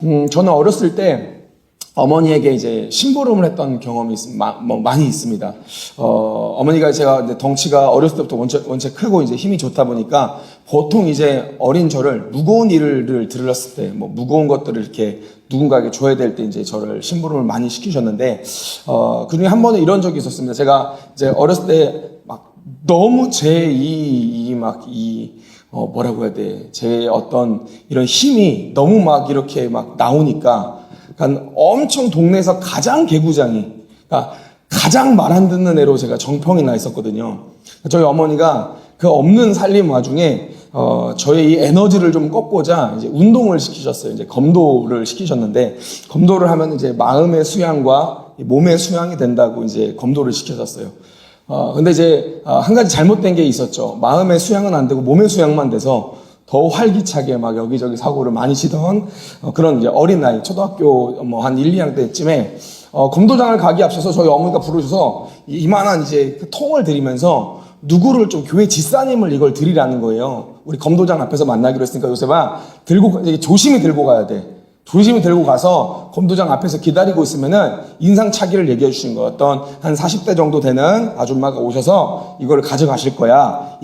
저는 어렸을 때 어머니에게 이제 심부름을 했던 경험이 많이 있습니다. 어머니가 제가 덩치가 어렸을 때부터 원체 크고 이제 힘이 좋다 보니까 보통 이제 어린 저를 무거운 일을 들었을 때 무거운 것들을 이렇게 누군가에게 줘야 될 때 이제 저를 심부름을 많이 시키셨는데, 그중에 한 번은 이런 적이 있었습니다. 제가 이제 어렸을 때 막 너무 뭐라고 해야 돼. 제 어떤 이런 힘이 너무 막 이렇게 막 나오니까, 그러니까 엄청 동네에서 가장 개구장이, 그러니까 가장 말 안 듣는 애로 제가 정평이 나 있었거든요. 저희 어머니가 그 없는 살림 와중에, 저의 이 에너지를 좀 꺾고자 이제 운동을 시키셨어요. 이제 검도를 시키셨는데, 검도를 하면 이제 마음의 수양과 몸의 수양이 된다고 이제 검도를 시키셨어요. 근데 이제, 한 가지 잘못된 게 있었죠. 마음의 수양은 안 되고 몸의 수양만 돼서 더 활기차게 막 여기저기 사고를 많이 치던 그런 이제 어린 나이, 초등학교 한 1, 2학년 때쯤에, 검도장을 가기 앞서서 저희 어머니가 부르셔서 이만한 이제 그 통을 드리면서 누구를 좀 교회 집사님을 이걸 드리라는 거예요. 우리 검도장 앞에서 만나기로 했으니까 요셉아, 조심히 들고 가야 돼. 조심히 들고 가서 검도장 앞에서 기다리고 있으면은 인상착의를 얘기해 주신 거예요. 어떤 한 40대 정도 되는 아줌마가 오셔서 이걸 가져가실 거야.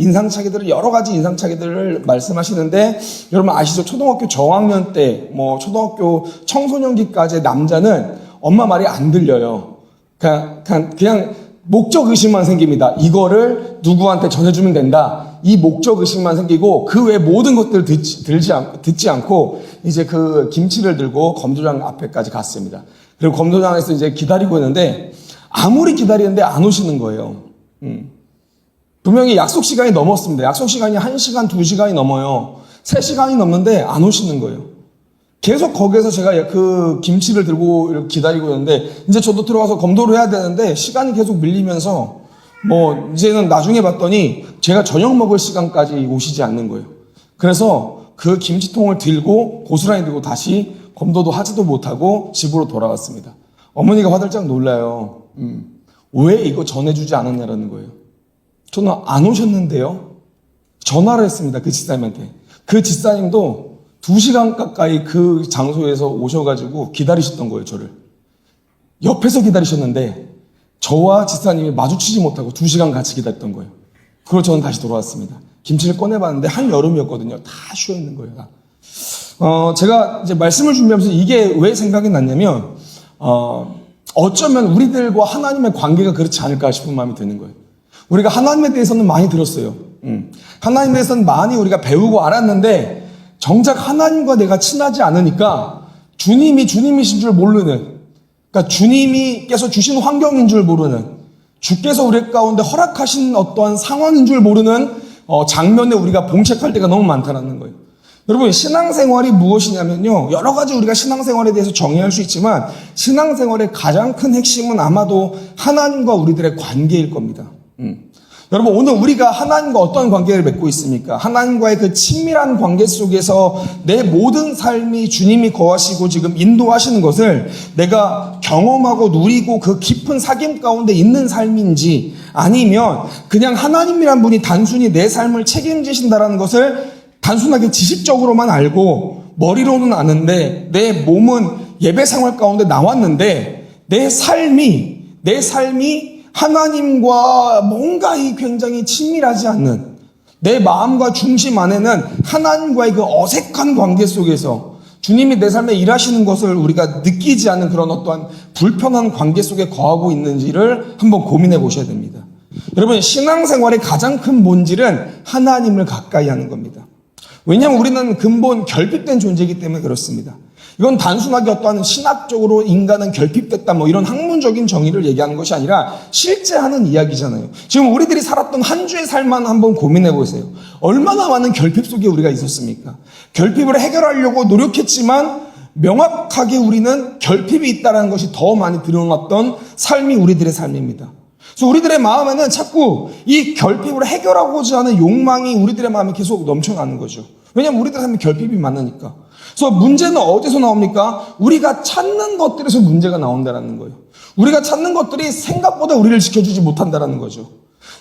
여러 가지 인상착의들을 말씀하시는데, 여러분 아시죠? 초등학교 저학년 때, 초등학교 청소년기까지의 남자는 엄마 말이 안 들려요. 그냥 목적의식만 생깁니다. 이거를 누구한테 전해주면 된다. 이 목적의식만 생기고 그 외 모든 것들을 듣지 않고 이제 그 김치를 들고 검도장 앞에까지 갔습니다. 그리고 검도장에서 이제 기다리고 있는데 아무리 기다리는데 안 오시는 거예요. 분명히 약속 시간이 넘었습니다. 약속 시간이 1시간, 2시간이 넘어요. 3시간이 넘는데 안 오시는 거예요. 계속 거기에서 제가 그 김치를 들고 이렇게 기다리고 있는데, 이제 저도 들어가서 검도를 해야 되는데 시간이 계속 밀리면서 이제는 나중에 봤더니 제가 저녁 먹을 시간까지 오시지 않는 거예요. 그래서 그 김치통을 들고 고스란히 들고 다시 검도도 하지도 못하고 집으로 돌아갔습니다. 어머니가 화들짝 놀라요. 왜 이거 전해주지 않았냐라는 거예요. 저는 안 오셨는데요. 전화를 했습니다. 그 집사님한테. 그 집사님도 2시간 가까이 그 장소에서 오셔가지고 기다리셨던 거예요, 저를. 옆에서 기다리셨는데 저와 집사님이 마주치지 못하고 2시간 같이 기다렸던 거예요. 그리고 저는 다시 돌아왔습니다. 김치를 꺼내봤는데 한여름이었거든요. 다 쉬어있는 거예요. 제가 이제 말씀을 준비하면서 이게 왜 생각이 났냐면, 어쩌면 우리들과 하나님의 관계가 그렇지 않을까 싶은 마음이 드는 거예요. 우리가 하나님에 대해서는 많이 들었어요. 하나님에 대해서는 많이 우리가 배우고 알았는데, 정작 하나님과 내가 친하지 않으니까 주님이 주님이신 줄 모르는, 그러니까 주님께서 주신 환경인 줄 모르는, 주께서 우리 가운데 허락하신 어떠한 상황인 줄 모르는 장면에 우리가 봉착할 때가 너무 많다는 거예요. 여러분, 신앙생활이 무엇이냐면요, 여러 가지 우리가 신앙생활에 대해서 정의할 수 있지만 신앙생활의 가장 큰 핵심은 아마도 하나님과 우리들의 관계일 겁니다. 여러분, 오늘 우리가 하나님과 어떤 관계를 맺고 있습니까? 하나님과의 그 친밀한 관계 속에서 내 모든 삶이 주님이 거하시고 지금 인도하시는 것을 내가 경험하고 누리고 그 깊은 사귐 가운데 있는 삶인지, 아니면 그냥 하나님이란 분이 단순히 내 삶을 책임지신다라는 것을 단순하게 지식적으로만 알고 머리로는 아는데 내 몸은 예배 생활 가운데 나왔는데 내 삶이 하나님과 뭔가 굉장히 친밀하지 않는, 내 마음과 중심 안에는 하나님과의 그 어색한 관계 속에서 주님이 내 삶에 일하시는 것을 우리가 느끼지 않는 그런 어떠한 불편한 관계 속에 거하고 있는지를 한번 고민해 보셔야 됩니다. 여러분, 신앙생활의 가장 큰 본질은 하나님을 가까이 하는 겁니다. 왜냐하면 우리는 근본 결핍된 존재이기 때문에 그렇습니다. 이건 단순하게 어떠한 신학적으로 인간은 결핍됐다 이런 학문적인 정의를 얘기하는 것이 아니라 실제 하는 이야기잖아요. 지금 우리들이 살았던 한 주의 삶만 한번 고민해 보세요. 얼마나 많은 결핍 속에 우리가 있었습니까? 결핍을 해결하려고 노력했지만 명확하게 우리는 결핍이 있다는 것이 더 많이 드러났던 삶이 우리들의 삶입니다. 그래서 우리들의 마음에는 자꾸 이 결핍을 해결하고자 하는 욕망이 우리들의 마음에 계속 넘쳐나는 거죠. 왜냐하면 우리들의 삶에 결핍이 많으니까. 그래서 문제는 어디서 나옵니까? 우리가 찾는 것들에서 문제가 나온다는 거예요. 우리가 찾는 것들이 생각보다 우리를 지켜주지 못한다는 거죠.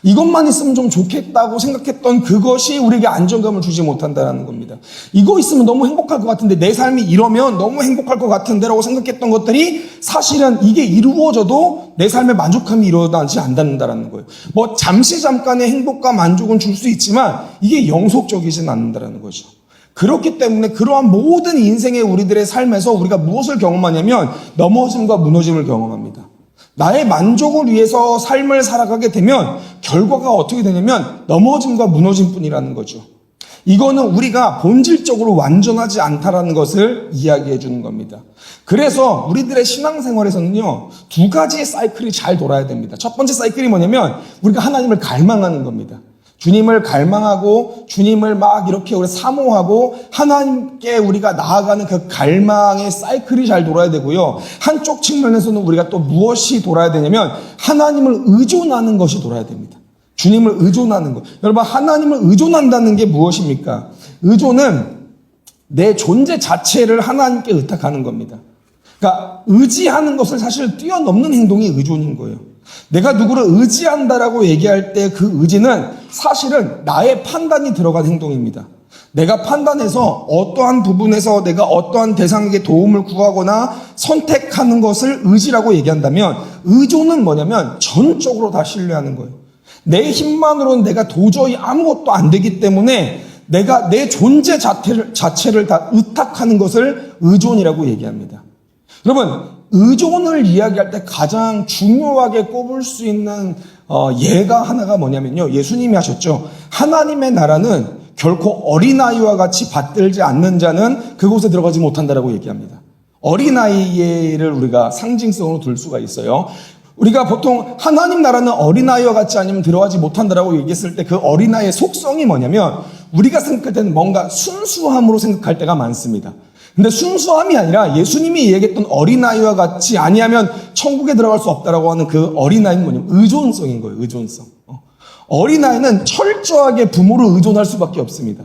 이것만 있으면 좀 좋겠다고 생각했던 그것이 우리에게 안정감을 주지 못한다는 겁니다. 이거 있으면 너무 행복할 것 같은데, 내 삶이 이러면 너무 행복할 것 같은데라고 생각했던 것들이 사실은 이게 이루어져도 내 삶의 만족함이 일어나지 않는다는 거예요. 뭐 잠시 잠깐의 행복과 만족은 줄 수 있지만 이게 영속적이진 않는다는 거죠. 그렇기 때문에 그러한 모든 인생의 우리들의 삶에서 우리가 무엇을 경험하냐면 넘어짐과 무너짐을 경험합니다. 나의 만족을 위해서 삶을 살아가게 되면 결과가 어떻게 되냐면 넘어짐과 무너짐뿐이라는 거죠. 이거는 우리가 본질적으로 완전하지 않다라는 것을 이야기해 주는 겁니다. 그래서 우리들의 신앙생활에서는요, 두 가지의 사이클이 잘 돌아야 됩니다. 첫 번째 사이클이 뭐냐면 우리가 하나님을 갈망하는 겁니다. 주님을 갈망하고 주님을 막 이렇게 우리 사모하고 하나님께 우리가 나아가는 그 갈망의 사이클이 잘 돌아야 되고요. 한쪽 측면에서는 우리가 또 무엇이 돌아야 되냐면 하나님을 의존하는 것이 돌아야 됩니다. 주님을 의존하는 것. 여러분, 하나님을 의존한다는 게 무엇입니까? 의존은 내 존재 자체를 하나님께 의탁하는 겁니다. 그러니까 의지하는 것을 사실 뛰어넘는 행동이 의존인 거예요. 내가 누구를 의지한다라고 얘기할 때 그 의지는 사실은 나의 판단이 들어간 행동입니다. 내가 판단해서 어떠한 부분에서 내가 어떠한 대상에게 도움을 구하거나 선택하는 것을 의지라고 얘기한다면, 의존은 뭐냐면 전적으로 다 신뢰하는 거예요. 내 힘만으로는 내가 도저히 아무것도 안 되기 때문에 내가 내 존재 자체를 다 의탁하는 것을 의존이라고 얘기합니다. 여러분, 의존을 이야기할 때 가장 중요하게 꼽을 수 있는 예가 하나가 뭐냐면요, 예수님이 하셨죠. 하나님의 나라는 결코 어린아이와 같이 받들지 않는 자는 그곳에 들어가지 못한다라고 얘기합니다. 어린아이를 우리가 상징성으로 둘 수가 있어요. 우리가 보통 하나님 나라는 어린아이와 같지 않으면 들어가지 못한다라고 얘기했을 때 그 어린아이의 속성이 뭐냐면 우리가 생각할 때는 뭔가 순수함으로 생각할 때가 많습니다. 근데 순수함이 아니라 예수님이 얘기했던 어린아이와 같이 아니하면 천국에 들어갈 수 없다라고 하는 그 어린아이는 뭐냐면 의존성인 거예요. 의존성. 어린아이는 철저하게 부모를 의존할 수밖에 없습니다.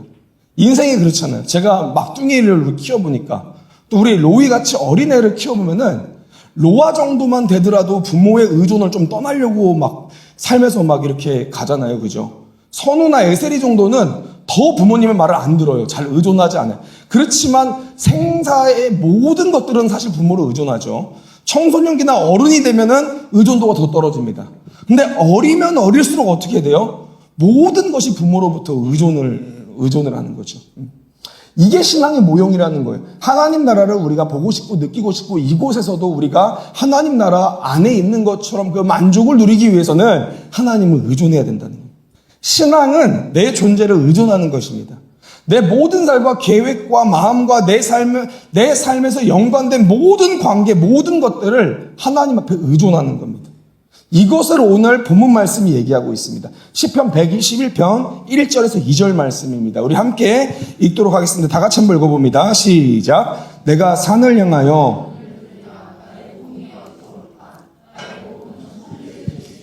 인생이 그렇잖아요. 제가 막둥이를 키워보니까 또 우리 로이 같이 어린애를 키워보면은 로아 정도만 되더라도 부모의 의존을 좀 떠나려고 막 삶에서 막 이렇게 가잖아요. 그죠? 선우나 에셀이 정도는 더 부모님의 말을 안 들어요. 잘 의존하지 않아요. 그렇지만 생사의 모든 것들은 사실 부모를 의존하죠. 청소년기나 어른이 되면은 의존도가 더 떨어집니다. 근데 어리면 어릴수록 어떻게 돼요? 모든 것이 부모로부터 의존을 하는 거죠. 이게 신앙의 모형이라는 거예요. 하나님 나라를 우리가 보고 싶고 느끼고 싶고 이곳에서도 우리가 하나님 나라 안에 있는 것처럼 그 만족을 누리기 위해서는 하나님을 의존해야 된다는 거예요. 신앙은 내 존재를 의존하는 것입니다. 내 모든 삶과 계획과 마음과 내 삶에서 연관된 모든 관계, 모든 것들을 하나님 앞에 의존하는 겁니다. 이것을 오늘 본문 말씀이 얘기하고 있습니다. 시편 121편 1절에서 2절 말씀입니다. 우리 함께 읽도록 하겠습니다. 다 같이 한번 읽어봅니다. 시작. 내가 산을 향하여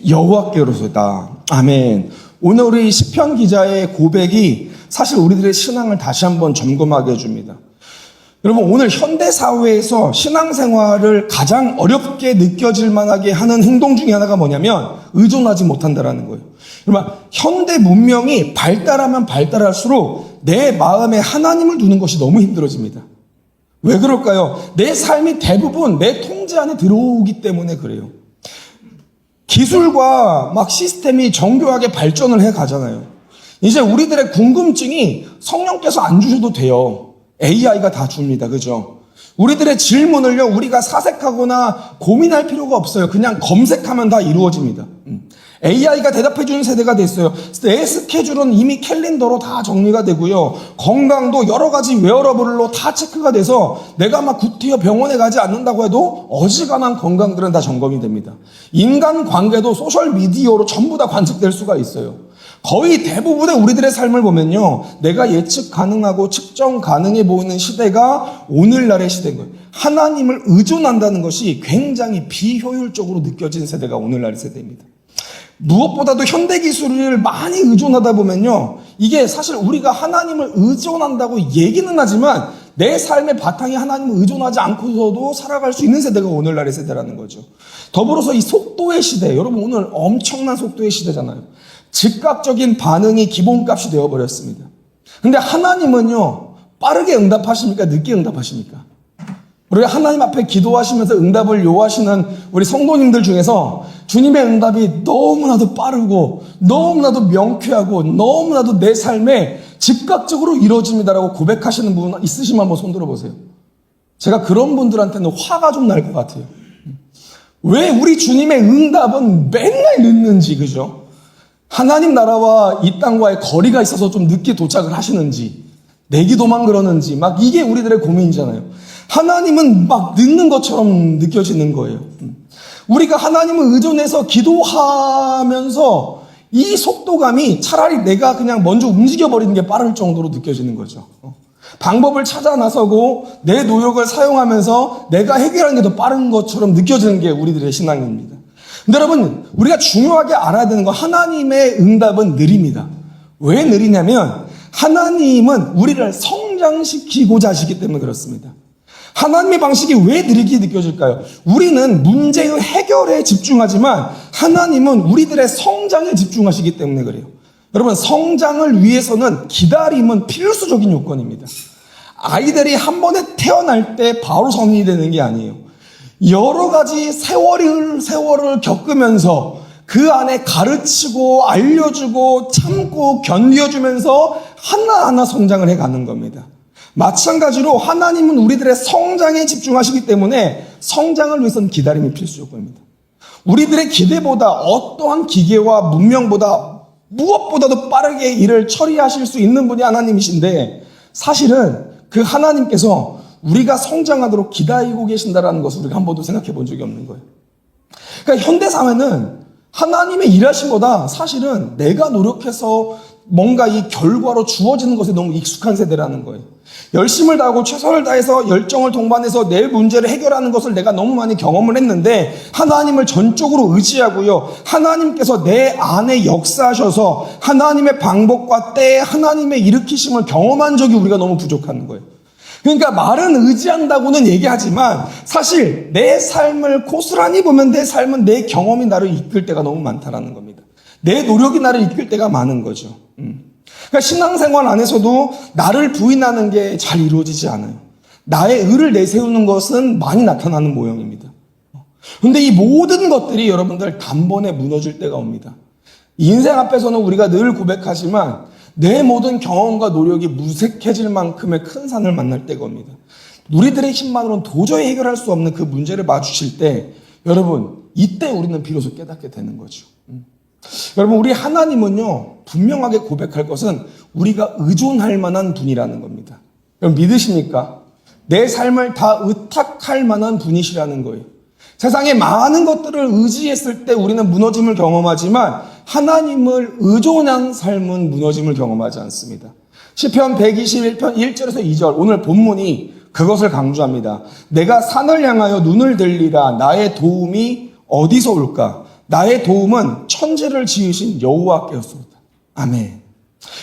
여호와께로서다. 아멘. 오늘 우리 시편 기자의 고백이 사실 우리들의 신앙을 다시 한번 점검하게 해줍니다. 여러분, 오늘 현대 사회에서 신앙생활을 가장 어렵게 느껴질 만하게 하는 행동 중에 하나가 뭐냐면 의존하지 못한다라는 거예요. 여러분, 현대 문명이 발달하면 발달할수록 내 마음에 하나님을 두는 것이 너무 힘들어집니다. 왜 그럴까요? 내 삶이 대부분 내 통제 안에 들어오기 때문에 그래요. 기술과 막 시스템이 정교하게 발전을 해 가잖아요. 이제 우리들의 궁금증이 성령께서 안 주셔도 돼요. AI가 다 줍니다. 그죠? 우리들의 질문을요, 우리가 사색하거나 고민할 필요가 없어요. 그냥 검색하면 다 이루어집니다. AI가 대답해주는 세대가 됐어요. 내 스케줄은 이미 캘린더로 다 정리가 되고요. 건강도 여러 가지 웨어러블로 다 체크가 돼서 내가 막 구태여 병원에 가지 않는다고 해도 어지간한 건강들은 다 점검이 됩니다. 인간 관계도 소셜미디어로 전부 다 관측될 수가 있어요. 거의 대부분의 우리들의 삶을 보면요, 내가 예측 가능하고 측정 가능해 보이는 시대가 오늘날의 시대인 거예요. 하나님을 의존한다는 것이 굉장히 비효율적으로 느껴진 세대가 오늘날의 세대입니다. 무엇보다도 현대기술을 많이 의존하다 보면요, 이게 사실 우리가 하나님을 의존한다고 얘기는 하지만 내 삶의 바탕이 하나님을 의존하지 않고서도 살아갈 수 있는 세대가 오늘날의 세대라는 거죠. 더불어서 이 속도의 시대, 여러분 오늘 엄청난 속도의 시대잖아요. 즉각적인 반응이 기본값이 되어버렸습니다. 근데 하나님은요, 빠르게 응답하십니까? 늦게 응답하십니까? 우리가 하나님 앞에 기도하시면서 응답을 요하시는 우리 성도님들 중에서 주님의 응답이 너무나도 빠르고 너무나도 명쾌하고 너무나도 내 삶에 즉각적으로 이루어집니다라고 고백하시는 분 있으시면 한번 손 들어보세요. 제가 그런 분들한테는 화가 좀 날 것 같아요. 왜 우리 주님의 응답은 맨날 늦는지, 그죠? 하나님 나라와 이 땅과의 거리가 있어서 좀 늦게 도착을 하시는지, 내 기도만 그러는지, 막 이게 우리들의 고민이잖아요. 하나님은 막 늦는 것처럼 느껴지는 거예요. 우리가 하나님을 의존해서 기도하면서 이 속도감이 차라리 내가 그냥 먼저 움직여버리는 게 빠를 정도로 느껴지는 거죠. 방법을 찾아 나서고 내 노력을 사용하면서 내가 해결하는 게 더 빠른 것처럼 느껴지는 게 우리들의 신앙입니다. 근데 여러분, 우리가 중요하게 알아야 되는 건 하나님의 응답은 느립니다. 왜 느리냐면 하나님은 우리를 성장시키고자 하시기 때문에 그렇습니다. 하나님의 방식이 왜 느리게 느껴질까요? 우리는 문제의 해결에 집중하지만 하나님은 우리들의 성장에 집중하시기 때문에 그래요. 여러분, 성장을 위해서는 기다림은 필수적인 요건입니다. 아이들이 한 번에 태어날 때 바로 성인이 되는 게 아니에요. 여러 가지 세월을 겪으면서 그 안에 가르치고 알려주고 참고 견뎌주면서 하나하나 성장을 해가는 겁니다. 마찬가지로 하나님은 우리들의 성장에 집중하시기 때문에 성장을 위해서는 기다림이 필수 요건입니다. 우리들의 기대보다 어떠한 기계와 문명보다 무엇보다도 빠르게 일을 처리하실 수 있는 분이 하나님이신데 사실은 그 하나님께서 우리가 성장하도록 기다리고 계신다는 것을 우리가 한 번도 생각해 본 적이 없는 거예요. 그러니까 현대사회는 하나님의 일하심보다 사실은 내가 노력해서 뭔가 이 결과로 주어지는 것에 너무 익숙한 세대라는 거예요. 열심을 다하고 최선을 다해서 열정을 동반해서 내 문제를 해결하는 것을 내가 너무 많이 경험을 했는데 하나님을 전적으로 의지하고요. 하나님께서 내 안에 역사하셔서 하나님의 방법과 때에 하나님의 일으키심을 경험한 적이 우리가 너무 부족한 거예요. 그러니까 말은 의지한다고는 얘기하지만 사실 내 삶을 고스란히 보면 내 삶은 내 경험이 나를 이끌 때가 너무 많다라는 겁니다. 내 노력이 나를 이끌 때가 많은 거죠. 그러니까 신앙생활 안에서도 나를 부인하는 게 잘 이루어지지 않아요. 나의 의를 내세우는 것은 많이 나타나는 모형입니다. 그런데 이 모든 것들이 여러분들 단번에 무너질 때가 옵니다. 인생 앞에서는 우리가 늘 고백하지만 내 모든 경험과 노력이 무색해질 만큼의 큰 산을 만날 때가 옵니다. 우리들의 힘만으로는 도저히 해결할 수 없는 그 문제를 마주칠 때 여러분 이때 우리는 비로소 깨닫게 되는 거죠. 여러분 우리 하나님은요 분명하게 고백할 것은 우리가 의존할 만한 분이라는 겁니다. 여러분 믿으십니까? 내 삶을 다 의탁할 만한 분이시라는 거예요. 세상에 많은 것들을 의지했을 때 우리는 무너짐을 경험하지만 하나님을 의존한 삶은 무너짐을 경험하지 않습니다. 시편 121편 1절에서 2절 오늘 본문이 그것을 강조합니다. 내가 산을 향하여 눈을 들리라 나의 도움이 어디서 올까? 나의 도움은 천지를 지으신 여호와께로소이다. 아멘.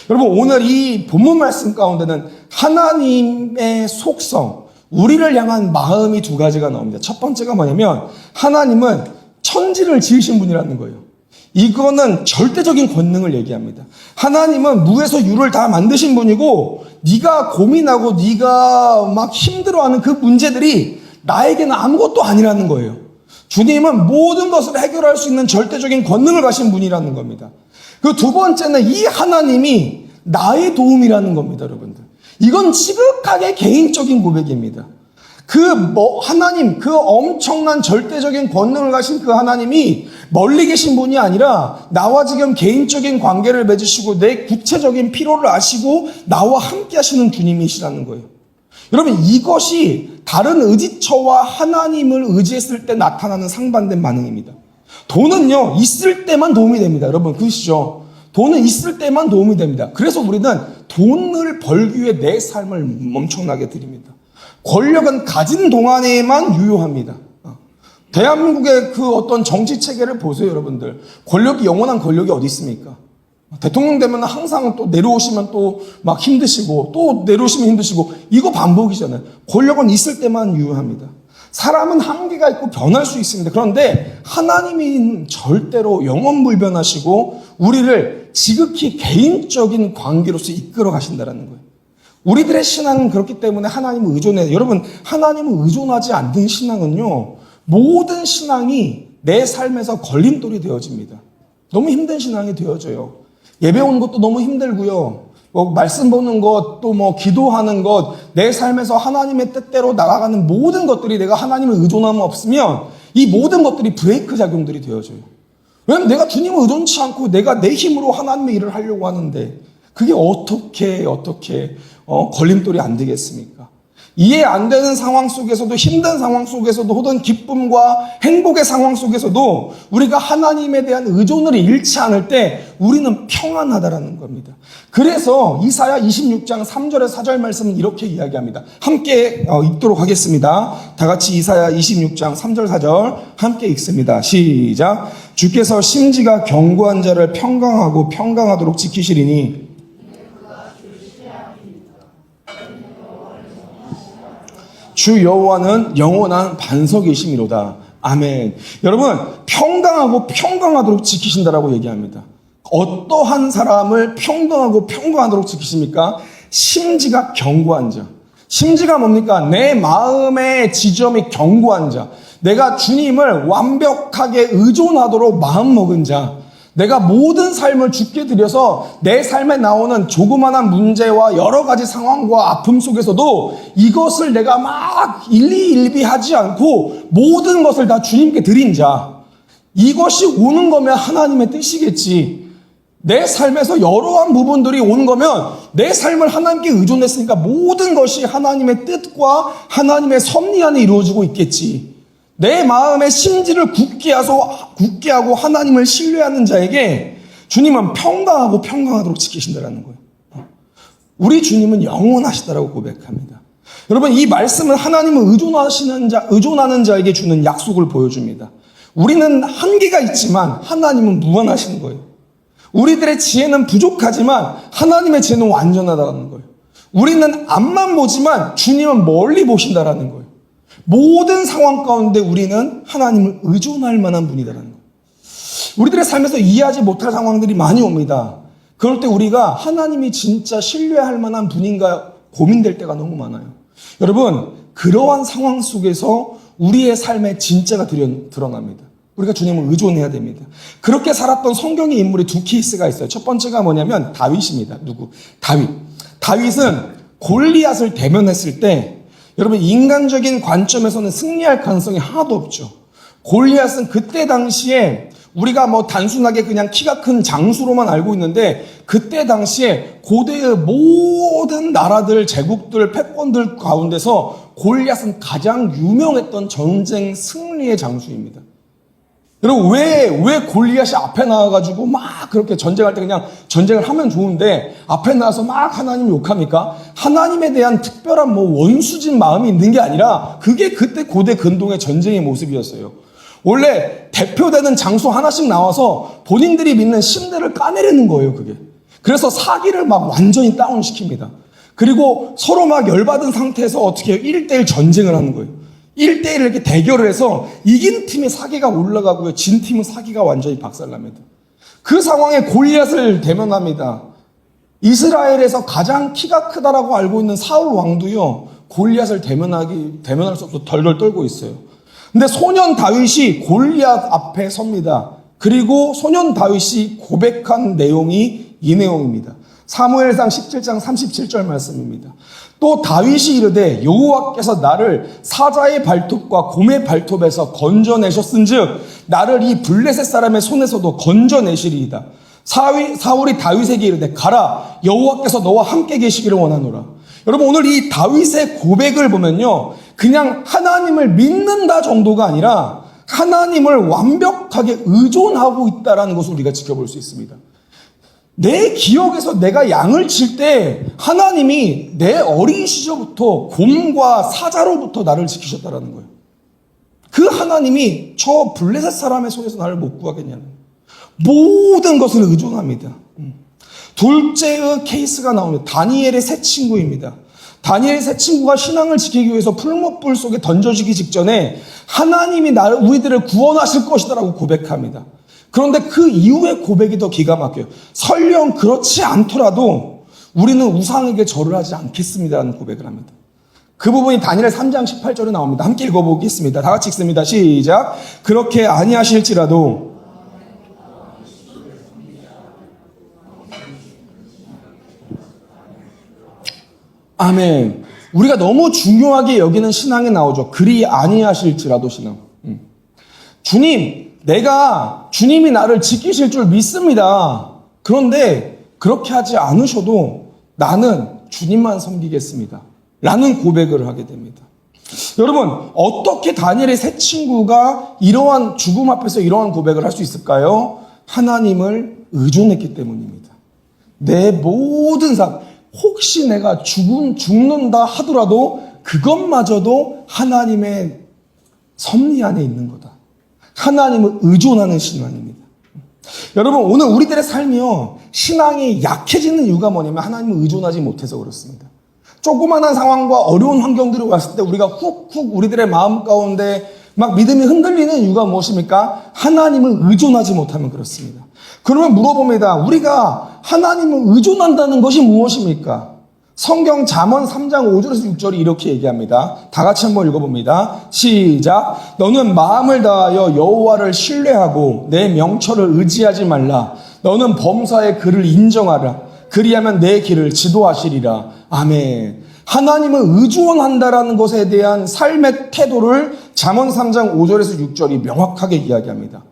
여러분 오늘 이 본문 말씀 가운데는 하나님의 속성, 우리를 향한 마음이 두 가지가 나옵니다. 첫 번째가 뭐냐면 하나님은 천지를 지으신 분이라는 거예요. 이거는 절대적인 권능을 얘기합니다. 하나님은 무에서 유를 다 만드신 분이고 네가 고민하고 네가 막 힘들어하는 그 문제들이 나에게는 아무것도 아니라는 거예요. 주님은 모든 것을 해결할 수 있는 절대적인 권능을 가진 분이라는 겁니다. 그 두 번째는 이 하나님이 나의 도움이라는 겁니다, 여러분들. 이건 지극하게 개인적인 고백입니다. 하나님, 그 엄청난 절대적인 권능을 가진 그 하나님이 멀리 계신 분이 아니라 나와 지금 개인적인 관계를 맺으시고 내 구체적인 필요를 아시고 나와 함께 하시는 주님이시라는 거예요. 여러분, 이것이 다른 의지처와 하나님을 의지했을 때 나타나는 상반된 반응입니다. 돈은요, 있을 때만 도움이 됩니다. 여러분, 그러시죠? 돈은 있을 때만 도움이 됩니다. 그래서 우리는 돈을 벌기 위해 내 삶을 엄청나게 드립니다. 권력은 가진 동안에만 유효합니다. 대한민국의 그 어떤 정치 체계를 보세요, 여러분들. 영원한 권력이 어디 있습니까? 대통령 되면 항상 또 내려오시면 또 막 힘드시고, 또 내려오시면 힘드시고, 이거 반복이잖아요. 권력은 있을 때만 유효합니다. 사람은 한계가 있고 변할 수 있습니다. 그런데 하나님은 절대로 영원불변하시고 우리를 지극히 개인적인 관계로서 이끌어 가신다는 거예요. 우리들의 신앙은 그렇기 때문에 하나님을 의존해요. 여러분, 하나님을 의존하지 않는 신앙은요, 모든 신앙이 내 삶에서 걸림돌이 되어집니다. 너무 힘든 신앙이 되어져요. 예배 오는 것도 너무 힘들고요. 말씀 보는 것, 또 기도하는 것, 내 삶에서 하나님의 뜻대로 나아가는 모든 것들이 내가 하나님을 의존함 없으면 이 모든 것들이 브레이크 작용들이 되어져요. 왜냐면 내가 주님을 의존치 않고 내가 내 힘으로 하나님의 일을 하려고 하는데 그게 어떻게 걸림돌이 안 되겠습니까? 이해 안 되는 상황 속에서도, 힘든 상황 속에서도, 혹은 기쁨과 행복의 상황 속에서도 우리가 하나님에 대한 의존을 잃지 않을 때 우리는 평안하다라는 겁니다. 그래서 이사야 26장 3절에 4절 말씀은 이렇게 이야기합니다. 함께 읽도록 하겠습니다. 다 같이 이사야 26장 3절 4절 함께 읽습니다. 시작. 주께서 심지가 견고한 자를 평강하고 평강하도록 지키시리니 주 여호와는 영원한 반석이심이로다. 아멘. 여러분, 평강하고 평강하도록 지키신다라고 얘기합니다. 어떠한 사람을 평등하고 평강하도록 지키십니까? 심지가 견고한 자. 심지가 뭡니까? 내 마음의 지점이 견고한 자. 내가 주님을 완벽하게 의존하도록 마음먹은 자. 내가 모든 삶을 주께 드려서 내 삶에 나오는 조그마한 문제와 여러 가지 상황과 아픔 속에서도 이것을 내가 막 일희일비하지 않고 모든 것을 다 주님께 드린 자. 이것이 오는 거면 하나님의 뜻이겠지. 내 삶에서 여러한 부분들이 오는 거면 내 삶을 하나님께 의존했으니까 모든 것이 하나님의 뜻과 하나님의 섭리 안에 이루어지고 있겠지. 내 마음의 심지를 굳게 하고 하나님을 신뢰하는 자에게 주님은 평강하고 평강하도록 지키신다는 거예요. 우리 주님은 영원하시다라고 고백합니다. 여러분, 이 말씀은 하나님을 의존하는 자에게 주는 약속을 보여줍니다. 우리는 한계가 있지만 하나님은 무한하신 거예요. 우리들의 지혜는 부족하지만 하나님의 지혜는 완전하다는 거예요. 우리는 앞만 보지만 주님은 멀리 보신다라는 거예요. 모든 상황 가운데 우리는 하나님을 의존할 만한 분이다라는 거예요. 우리들의 삶에서 이해하지 못할 상황들이 많이 옵니다. 그럴 때 우리가 하나님이 진짜 신뢰할 만한 분인가 고민될 때가 너무 많아요. 여러분, 그러한 상황 속에서 우리의 삶의 진짜가 드러납니다. 우리가 주님을 의존해야 됩니다. 그렇게 살았던 성경의 인물이 두 케이스가 있어요. 첫 번째가 뭐냐면 다윗입니다. 누구? 다윗은 골리앗을 대면했을 때 여러분, 인간적인 관점에서는 승리할 가능성이 하나도 없죠. 골리앗은 그때 당시에 우리가 단순하게 그냥 키가 큰 장수로만 알고 있는데 그때 당시에 고대의 모든 나라들, 제국들, 패권들 가운데서 골리앗은 가장 유명했던 전쟁 승리의 장수입니다. 여러분, 왜 골리앗이 앞에 나와가지고 막 그렇게 전쟁할 때 그냥 전쟁을 하면 좋은데 앞에 나와서 막 하나님 욕합니까? 하나님에 대한 특별한 원수진 마음이 있는 게 아니라 그게 그때 고대 근동의 전쟁의 모습이었어요. 원래 대표되는 장수 하나씩 나와서 본인들이 믿는 신들을 까내리는 거예요, 그게. 그래서 사기를 막 완전히 다운시킵니다. 그리고 서로 막 열받은 상태에서 어떻게 1대1 전쟁을 하는 거예요. 1대1을 이렇게 대결을 해서 이긴 팀의 사기가 올라가고요. 진 팀은 사기가 완전히 박살납니다. 그 상황에 골리앗을 대면합니다. 이스라엘에서 가장 키가 크다라고 알고 있는 사울 왕도요. 골리앗을 대면할 수 없어 덜덜 떨고 있어요. 근데 소년 다윗이 골리앗 앞에 섭니다. 그리고 소년 다윗이 고백한 내용이 이 내용입니다. 사무엘상 17장 37절 말씀입니다. 또 다윗이 이르되 여호와께서 나를 사자의 발톱과 곰의 발톱에서 건져내셨은즉 나를 이 블레셋 사람의 손에서도 건져내시리이다. 사울이 다윗에게 이르되 가라, 여호와께서 너와 함께 계시기를 원하노라. 여러분, 오늘 이 다윗의 고백을 보면요, 그냥 하나님을 믿는다 정도가 아니라 하나님을 완벽하게 의존하고 있다는 것을 우리가 지켜볼 수 있습니다. 내 기억에서 내가 양을 칠 때 하나님이 내 어린 시절부터 곰과 사자로부터 나를 지키셨다는 거예요. 그 하나님이 저 블레셋 사람의 손에서 나를 못 구하겠냐는 모든 것을 의존합니다. 둘째의 케이스가 나옵니다. 다니엘의 세 친구입니다. 다니엘 세 친구가 신앙을 지키기 위해서 풀무불 속에 던져지기 직전에 하나님이 우리들을 구원하실 것이다라고 고백합니다. 그런데 그 이후의 고백이 더 기가 막혀요. 설령 그렇지 않더라도 우리는 우상에게 절을 하지 않겠습니다라는 고백을 합니다. 그 부분이 다니엘 3장 18절에 나옵니다. 함께 읽어보겠습니다. 다 같이 읽습니다. 시작. 그렇게 아니하실지라도 아멘. 우리가 너무 중요하게 여기는 신앙에 나오죠. 그리 아니하실지라도 신앙. 주님, 내가 주님이 나를 지키실 줄 믿습니다. 그런데 그렇게 하지 않으셔도 나는 주님만 섬기겠습니다. 라는 고백을 하게 됩니다. 여러분, 어떻게 다니엘의 세 친구가 이러한 죽음 앞에서 이러한 고백을 할 수 있을까요? 하나님을 의존했기 때문입니다. 내 모든 삶, 혹시 내가 죽는다 하더라도 그것마저도 하나님의 섭리 안에 있는 거다. 하나님을 의존하는 신앙입니다. 여러분, 오늘 우리들의 삶이요, 신앙이 약해지는 이유가 뭐냐면 하나님을 의존하지 못해서 그렇습니다. 조그마한 상황과 어려운 환경들이 왔을 때 우리가 훅훅 우리들의 마음 가운데 막 믿음이 흔들리는 이유가 무엇입니까? 하나님을 의존하지 못하면 그렇습니다. 그러면 물어봅니다. 우리가 하나님을 의존한다는 것이 무엇입니까? 성경 잠언 3장 5절에서 6절이 이렇게 얘기합니다. 다 같이 한번 읽어봅니다. 시작. 너는 마음을 다하여 여호와를 신뢰하고 내 명철을 의지하지 말라. 너는 범사의 그를 인정하라. 그리하면 내 길을 지도하시리라. 아멘. 하나님을 의존한다라는 것에 대한 삶의 태도를 잠언 3장 5절에서 6절이 명확하게 이야기합니다.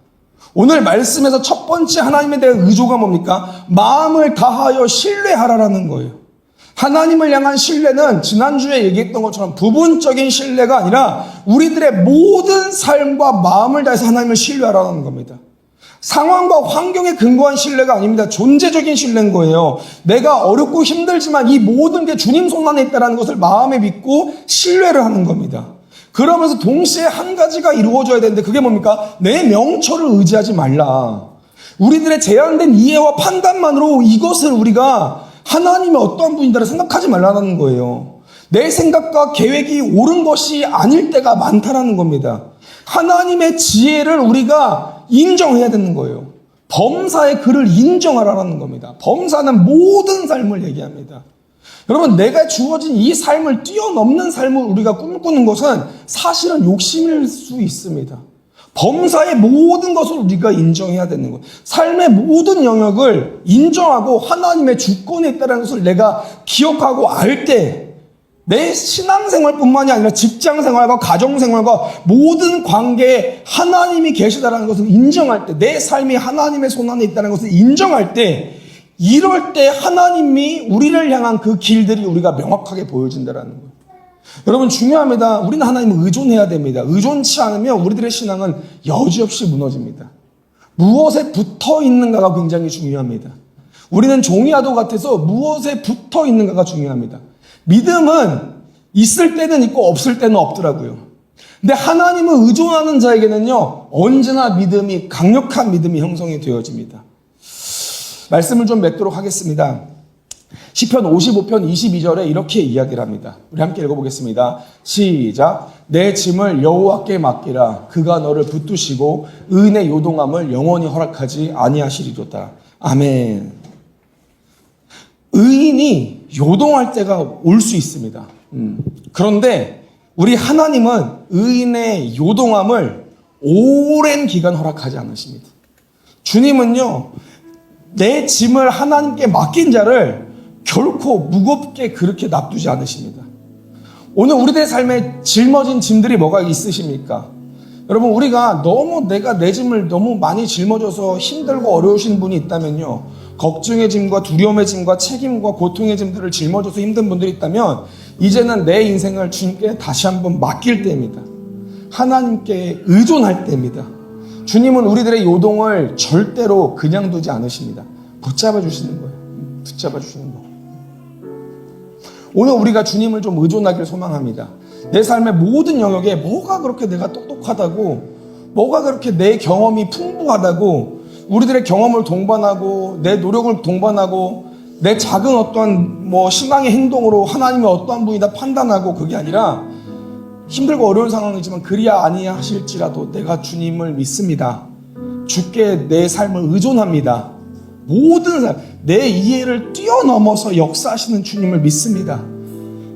오늘 말씀에서 첫 번째 하나님에 대한 의존가 뭡니까? 마음을 다하여 신뢰하라라는 거예요. 하나님을 향한 신뢰는 지난주에 얘기했던 것처럼 부분적인 신뢰가 아니라 우리들의 모든 삶과 마음을 다해서 하나님을 신뢰하라는 겁니다. 상황과 환경에 근거한 신뢰가 아닙니다. 존재적인 신뢰인 거예요. 내가 어렵고 힘들지만 이 모든 게 주님 손 안에 있다는 것을 마음에 믿고 신뢰를 하는 겁니다. 그러면서 동시에 한 가지가 이루어져야 되는데 그게 뭡니까? 내 명철을 의지하지 말라. 우리들의 제한된 이해와 판단만으로 이것을 우리가 하나님이 어떠한 분이다를 생각하지 말라는 거예요. 내 생각과 계획이 옳은 것이 아닐 때가 많다라는 겁니다. 하나님의 지혜를 우리가 인정해야 되는 거예요. 범사의 그를 인정하라는 겁니다. 범사는 모든 삶을 얘기합니다. 여러분, 내가 주어진 이 삶을 뛰어넘는 삶을 우리가 꿈꾸는 것은 사실은 욕심일 수 있습니다. 범사의 모든 것을 우리가 인정해야 되는 거예요. 삶의 모든 영역을 인정하고 하나님의 주권에 있다는 것을 내가 기억하고 알 때 내 신앙생활뿐만이 아니라 직장생활과 가정생활과 모든 관계에 하나님이 계시다는 것을 인정할 때, 내 삶이 하나님의 손 안에 있다는 것을 인정할 때, 이럴 때 하나님이 우리를 향한 그 길들이 우리가 명확하게 보여진다는 거예요. 여러분, 중요합니다. 우리는 하나님을 의존해야 됩니다. 의존치 않으면 우리들의 신앙은 여지없이 무너집니다. 무엇에 붙어 있는가가 굉장히 중요합니다. 우리는 종이와도 같아서 무엇에 붙어 있는가가 중요합니다. 믿음은 있을 때는 있고 없을 때는 없더라고요. 근데 하나님을 의존하는 자에게는요, 언제나 믿음이, 강력한 믿음이 형성이 되어집니다. 말씀을 좀 맺도록 하겠습니다. 시편 55편 22절에 이렇게 이야기를 합니다. 우리 함께 읽어보겠습니다. 시작. 내 짐을 여호와께 맡기라. 그가 너를 붙드시고 의인의 요동함을 영원히 허락하지 아니하시리로다. 아멘. 의인이 요동할 때가 올 수 있습니다. 그런데 우리 하나님은 의인의 요동함을 오랜 기간 허락하지 않으십니다. 주님은요, 내 짐을 하나님께 맡긴 자를 결코 무겁게 그렇게 놔두지 않으십니다. 오늘 우리들의 삶에 짊어진 짐들이 뭐가 있으십니까? 여러분, 우리가 너무 내가 내 짐을 너무 많이 짊어져서 힘들고 어려우신 분이 있다면요, 걱정의 짐과 두려움의 짐과 책임과 고통의 짐들을 짊어져서 힘든 분들이 있다면 이제는 내 인생을 주님께 다시 한번 맡길 때입니다. 하나님께 의존할 때입니다. 주님은 우리들의 요동을 절대로 그냥 두지 않으십니다. 붙잡아 주시는 거예요. 붙잡아 주시는 거예요. 오늘 우리가 주님을 좀 의존하기를 소망합니다. 내 삶의 모든 영역에 뭐가 그렇게 내가 똑똑하다고, 뭐가 그렇게 내 경험이 풍부하다고, 우리들의 경험을 동반하고 내 노력을 동반하고 내 작은 어떠한 신앙의 행동으로 하나님의 어떠한 분이다 판단하고 그게 아니라 힘들고 어려운 상황이지만 그리야 아니하실지라도 내가 주님을 믿습니다. 주께 내 삶을 의존합니다. 모든 삶, 내 이해를 뛰어넘어서 역사하시는 주님을 믿습니다.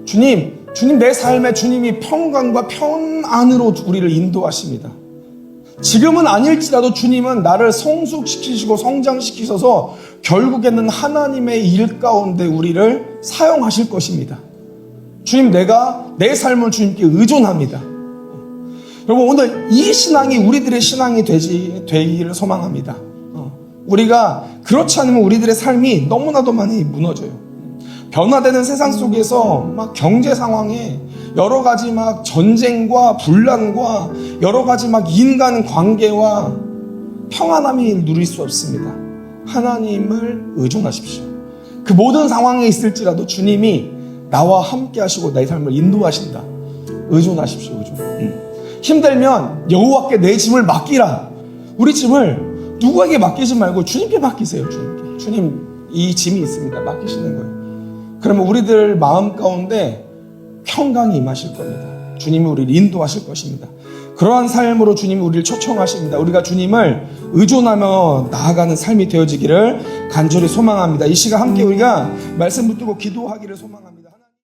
주님 내 삶에 주님이 평강과 평안으로 우리를 인도하십니다. 지금은 아닐지라도 주님은 나를 성숙시키시고 성장시키셔서 결국에는 하나님의 일 가운데 우리를 사용하실 것입니다. 주님, 내가 내 삶을 주님께 의존합니다. 여러분, 오늘 이 신앙이 우리들의 신앙이 되기를 소망합니다. 우리가 그렇지 않으면 우리들의 삶이 너무나도 많이 무너져요. 변화되는 세상 속에서 막 경제 상황에 여러 가지 막 전쟁과 분란과 여러 가지 막 인간 관계와 평안함이 누릴 수 없습니다. 하나님을 의존하십시오. 그 모든 상황에 있을지라도 주님이 나와 함께 하시고 내 삶을 인도하신다. 의존하십시오. 힘들면 여호와께 내 짐을 맡기라. 우리 짐을 누구에게 맡기지 말고 주님께 맡기세요. 주님께. 주님, 이 짐이 있습니다. 맡기시는 거예요. 그러면 우리들 마음 가운데 평강이 임하실 겁니다. 주님이 우리를 인도하실 것입니다. 그러한 삶으로 주님이 우리를 초청하십니다. 우리가 주님을 의존하며 나아가는 삶이 되어지기를 간절히 소망합니다. 이 시간 함께 우리가 말씀 붙들고 기도하기를 소망합니다.